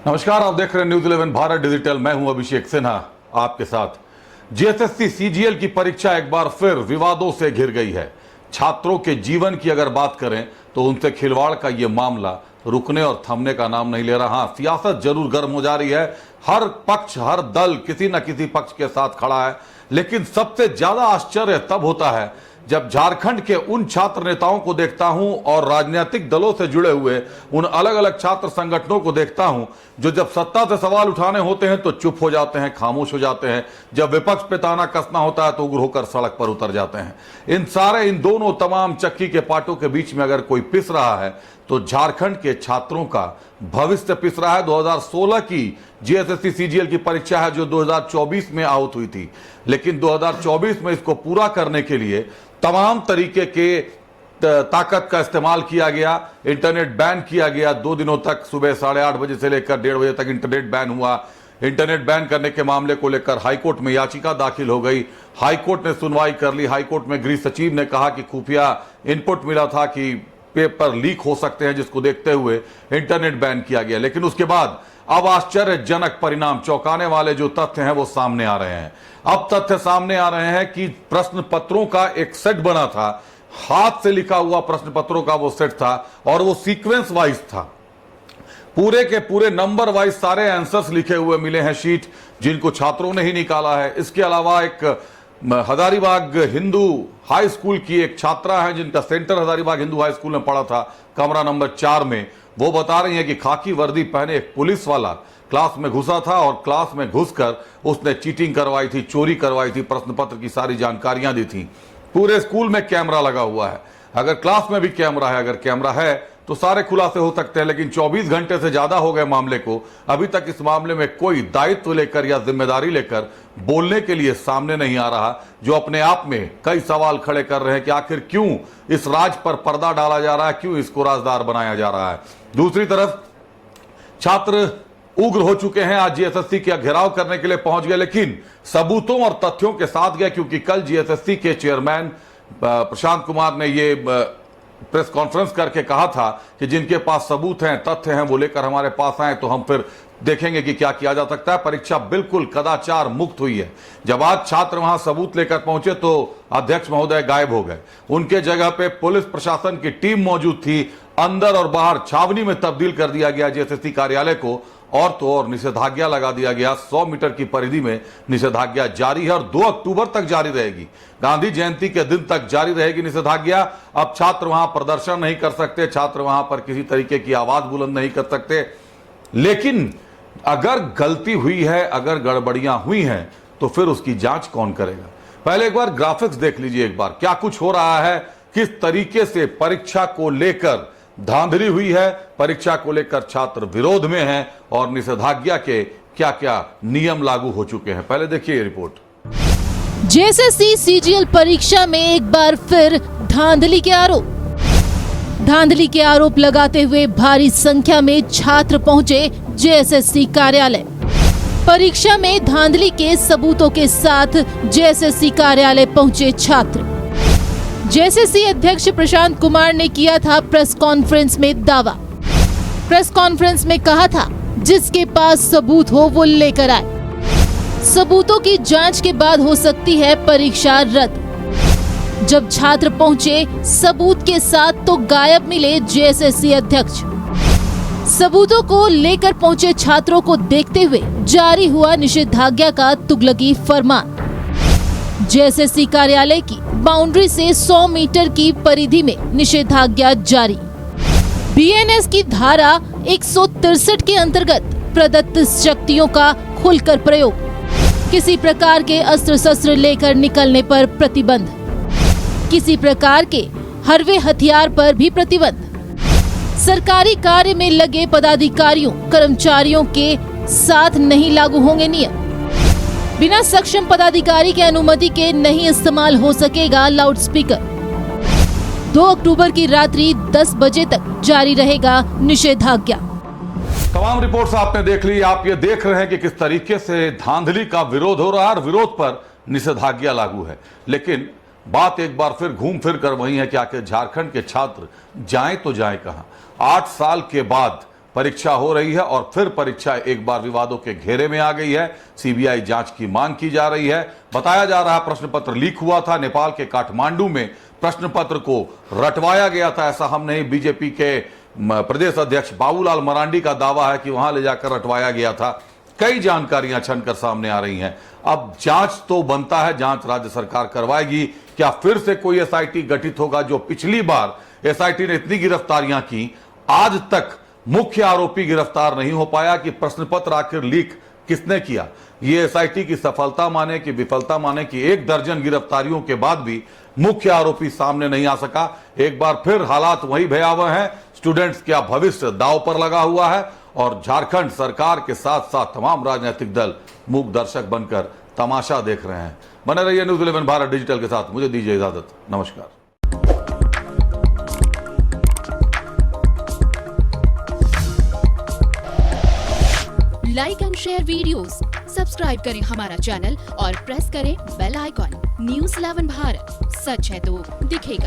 नमस्कार, आप देख रहे हैं न्यूज़ 11 भारत डिजिटल। मैं हूं अभिषेक सिन्हा आपके साथ। जीएसएससी सीजीएल की परीक्षा एक बार फिर विवादों से घिर गई है। छात्रों के जीवन की अगर बात करें तो उनसे खिलवाड़ का यह मामला रुकने और थमने का नाम नहीं ले रहा। हाँ, सियासत जरूर गर्म हो जा रही है, हर पक्ष हर दल किसी न किसी पक्ष के साथ खड़ा है, लेकिन सबसे ज्यादा आश्चर्य तब होता है जब झारखंड के उन छात्र नेताओं को देखता हूं और राजनीतिक दलों से जुड़े हुए उन अलग अलग छात्र संगठनों को देखता हूं जो जब सत्ता से सवाल उठाने होते हैं तो चुप हो जाते हैं, खामोश हो जाते हैं। जब विपक्ष पे ताना कसना होता है तो उग्र होकर सड़क पर उतर जाते हैं। इन दोनों तमाम चक्की के पाटों के बीच में अगर कोई पिस रहा है तो झारखंड के छात्रों का भविष्य पिस रहा है। 2016 की जीएसएससी सीजीएल की परीक्षा है जो 2024 में आउट हुई थी, लेकिन 2024 में इसको पूरा करने के लिए तमाम तरीके के ताकत का इस्तेमाल किया गया। इंटरनेट बैन किया गया, 2 दिनों तक सुबह 8:30 बजे से लेकर 1:30 बजे तक इंटरनेट बैन हुआ। इंटरनेट बैन करने के मामले को लेकर हाईकोर्ट में याचिका दाखिल हो गई। हाईकोर्ट ने सुनवाई कर ली। हाईकोर्ट में गृह सचिव ने कहा कि खुफिया इनपुट मिला था कि पेपर लीक हो सकते हैं, जिसको देखते हुए इंटरनेट बैन किया गया। लेकिन उसके बाद अब आश्चर्यजनक परिणाम, चौंकाने वाले जो तथ्य हैं वो सामने आ रहे हैं। अब तथ्य सामने आ रहे हैं कि प्रश्न पत्रों का एक सेट बना था, हाथ से लिखा हुआ प्रश्न पत्रों का वो सेट था और वो सीक्वेंस वाइज था। पूरे के पूरे नंबर वाइज सारे आंसर्स लिखे हुए मिले हैं शीट, जिनको छात्रों ने ही निकाला है। इसके अलावा एक हजारीबाग हिंदू हाई स्कूल की एक छात्रा है जिनका centre Hazaribagh Hindu high school में पढ़ा था, कमरा नंबर 4 में। वो बता रही है कि खाकी वर्दी पहने एक पुलिस वाला क्लास में घुसा था और क्लास में घुसकर उसने चीटिंग करवाई थी, चोरी करवाई थी, प्रश्न पत्र की सारी जानकारियां दी थी। पूरे स्कूल में कैमरा लगा हुआ है, अगर क्लास में भी कैमरा है, अगर कैमरा है तो सारे खुलासे हो सकते हैं। लेकिन 24 घंटे से ज्यादा हो गए मामले को, अभी तक इस मामले में कोई दायित्व लेकर या जिम्मेदारी लेकर बोलने के लिए सामने नहीं आ रहा, जो अपने आप में कई सवाल खड़े कर रहे हैं कि आखिर क्यों इस राज पर पर्दा डाला जा रहा है, क्यों इसको राजदार बनाया जा रहा है। दूसरी तरफ छात्र उग्र हो चुके हैं, आज जीएसएससी का घेराव करने के लिए पहुंच गए, लेकिन सबूतों और तथ्यों के साथ गए, क्योंकि कल जीएसएससी के चेयरमैन प्रशांत कुमार ने ये प्रेस कॉन्फ्रेंस करके कहा था कि जिनके पास सबूत हैं, तथ्य हैं, वो लेकर हमारे पास आए तो हम फिर देखेंगे कि क्या किया जा सकता है। परीक्षा बिल्कुल कदाचार मुक्त हुई है। जब आज छात्र वहां सबूत लेकर पहुंचे तो अध्यक्ष महोदय गायब हो गए, उनके जगह पे पुलिस प्रशासन की टीम मौजूद थी। अंदर और बाहर छावनी में तब्दील कर दिया गया जीएसएससी कार्यालय को, और तो और निषेधाज्ञा लगा दिया गया। 100 मीटर की परिधि में निषेधाज्ञा जारी है और 2 अक्टूबर तक जारी रहेगी। गांधी जयंती के दिन तक जारी रहेगी निषेधाज्ञा। अब छात्र वहां प्रदर्शन नहीं कर सकते, छात्र वहां पर किसी तरीके की आवाज बुलंद नहीं कर सकते। लेकिन अगर गलती हुई है, अगर गड़बड़ियां हुई हैं, तो फिर उसकी जांच कौन करेगा? पहले एक बार ग्राफिक्स देख लीजिए, एक बार क्या कुछ हो रहा है, किस तरीके से परीक्षा को लेकर धांधली हुई है, परीक्षा को लेकर छात्र विरोध में हैं और निषेधाज्ञा के क्या क्या नियम लागू हो चुके हैं। पहले देखिए रिपोर्ट। जेएसएससी सीजीएल परीक्षा में एक बार फिर धांधली के आरोप लगाते हुए भारी संख्या में छात्र पहुंचे जेएसएससी कार्यालय। परीक्षा में धांधली के सबूतों के साथ जेएसएससी कार्यालय पहुंचे छात्र। जेएसएससी अध्यक्ष प्रशांत कुमार ने किया था प्रेस कॉन्फ्रेंस में दावा। प्रेस कॉन्फ्रेंस में कहा था जिसके पास सबूत हो वो लेकर आए। सबूतों की जांच के बाद हो सकती है परीक्षा रद्द। जब छात्र पहुंचे सबूत के साथ तो गायब मिले जेएसएससी अध्यक्ष। सबूतों को लेकर पहुंचे छात्रों को देखते हुए जारी हुआ निषेधाज्ञा का तुगलकी फरमान। जेएसएससी कार्यालय की बाउंड्री से 100 मीटर की परिधि में निषेधाज्ञा जारी। बीएनएस की धारा 163 के अंतर्गत प्रदत्त शक्तियों का खुलकर प्रयोग, किसी प्रकार के अस्त्र शस्त्र लेकर निकलने पर प्रतिबंध, किसी प्रकार के हरवे हथियार पर भी प्रतिबंध, सरकारी कार्य में लगे पदाधिकारियों कर्मचारियों के साथ नहीं लागू होंगे नियम, बिना सक्षम पदाधिकारी के अनुमति के नहीं इस्तेमाल हो सकेगा लाउडस्पीकर। 2 अक्टूबर की रात्रि 10 बजे तक जारी रहेगा निषेधाज्ञा। तमाम रिपोर्ट्स आपने देख ली। आप ये देख रहे हैं कि किस तरीके से धांधली का विरोध हो रहा है और विरोध पर निषेधाज्ञा लागू है। लेकिन बात एक बार फिर घूम फिर कर वही है कि आखिर झारखंड के छात्र जाएं तो जाएं कहां। 8 साल के बाद परीक्षा हो रही है और फिर परीक्षा एक बार विवादों के घेरे में आ गई है। सीबीआई जांच की मांग की जा रही है। बताया जा रहा है प्रश्न पत्र लीक हुआ था, नेपाल के काठमांडू में प्रश्न पत्र को रटवाया गया था। ऐसा हम नहीं, बीजेपी के प्रदेश अध्यक्ष बाबूलाल मरांडी का दावा है कि वहां ले जाकर रटवाया गया था। कई जानकारियां छनकर सामने आ रही हैं। अब जांच तो बनता है, जांच राज्य सरकार करवाएगी। क्या फिर से कोई एसआईटी गठित होगा? जो पिछली बार एसआईटी ने इतनी गिरफ्तारियां की, आज तक मुख्य आरोपी गिरफ्तार नहीं हो पाया कि प्रश्न पत्र आखिर लीक किसने किया। ये एसआईटी की सफलता माने कि विफलता माने कि 1 दर्जन गिरफ्तारियों के बाद भी मुख्य आरोपी सामने नहीं आ सका। एक बार फिर हालात वही भयावह हैं। स्टूडेंट्स का भविष्य दांव पर लगा हुआ है और झारखंड सरकार के साथ साथ तमाम राजनीतिक दल मूक दर्शक बनकर तमाशा देख रहे हैं। बने रहिए न्यूज़ 11 भारत डिजिटल के साथ। मुझे दीजिए इजाजत। नमस्कार। Like and share videos, subscribe करें हमारा चैनल और प्रेस करें बेल आइकॉन। न्यूज़ 11 भारत, सच है तो दिखेगा।